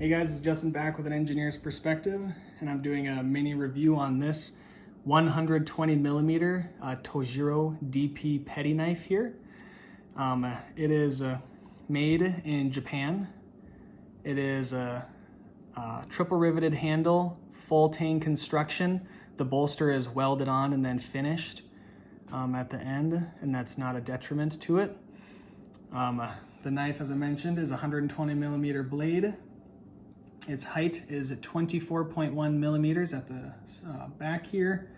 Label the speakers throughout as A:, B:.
A: Hey guys, it's Justin back with an engineer's perspective, and I'm doing a mini review on this 120 millimeter Tojiro DP petty knife here. It is made in Japan. It is a triple riveted handle, full tang construction. The bolster is welded on and then finished at the end, and that's not a detriment to it. The knife, as I mentioned, is a 120 millimeter blade. Its height is at 24.1 millimeters at the back here.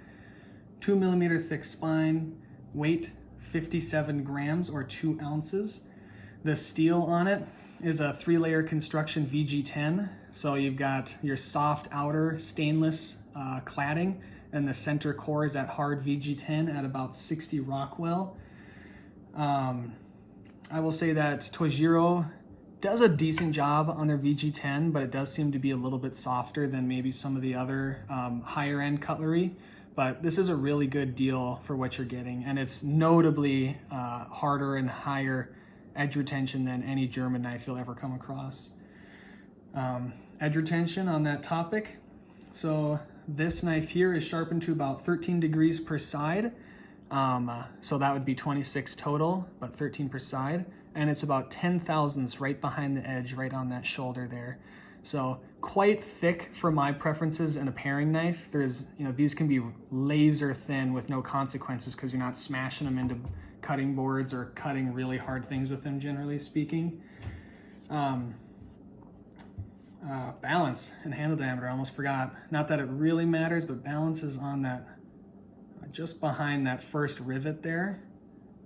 A: 2 millimeter thick spine, weight 57 grams or 2 ounces. The steel on it is a 3-layer construction VG10. So you've got your soft outer stainless cladding, and the center core is at hard VG10 at about 60 Rockwell. I will say that Tojiro does a decent job on their VG10, but it does seem to be a little bit softer than maybe some of the other higher end cutlery. But this is a really good deal for what you're getting, and it's notably harder and higher edge retention than any German knife you'll ever come across. Edge retention on that topic. So this knife here is sharpened to about 13 degrees per side. So that would be 26 total, but 13 per side. And it's about 10 thousandths right behind the edge, right on that shoulder there. So quite thick for my preferences in a paring knife. These can be laser thin with no consequences because you're not smashing them into cutting boards or cutting really hard things with them, generally speaking. Balance and handle diameter, I almost forgot. Not that it really matters, but balance is on that, just behind that first rivet there,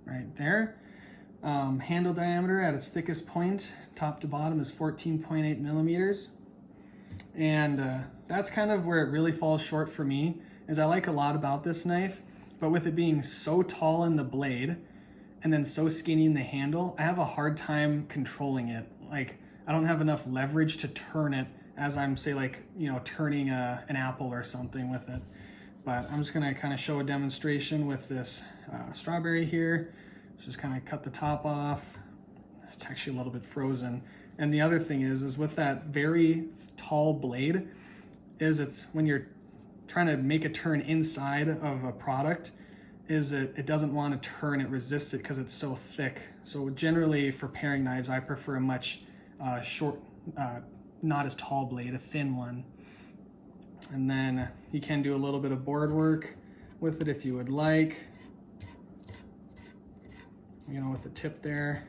A: right there. Handle diameter at its thickest point, top to bottom, is 14.8 millimeters. And that's kind of where it really falls short for me, is I like a lot about this knife, but with it being so tall in the blade and then so skinny in the handle, I have a hard time controlling it. Like, I don't have enough leverage to turn it as I'm, say, turning an apple or something with it. But I'm just gonna kind of show a demonstration with this strawberry here. Just kind of cut the top off. It's actually a little bit frozen. And the other thing is with that very tall blade, it's when you're trying to make a turn inside of a product, it doesn't want to turn, it resists it because it's so thick. So generally for paring knives, I prefer a much short, not as tall blade, a thin one. And then you can do a little bit of board work with it if you would like. With the tip there.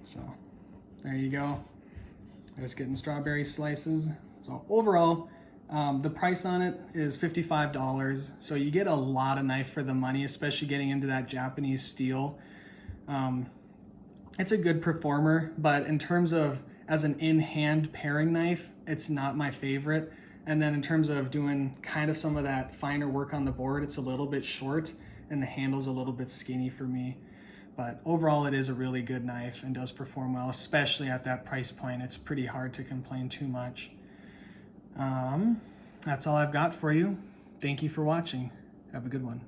A: So there you go. Just getting strawberry slices. So overall, the price on it is $55. So you get a lot of knife for the money, especially getting into that Japanese steel. It's a good performer, but in terms of as an in-hand paring knife, it's not my favorite. And then in terms of doing kind of some of that finer work on the board, it's a little bit short and the handle's a little bit skinny for me. But overall, it is a really good knife and does perform well, especially at that price point. It's pretty hard to complain too much. That's all I've got for you. Thank you for watching. Have a good one.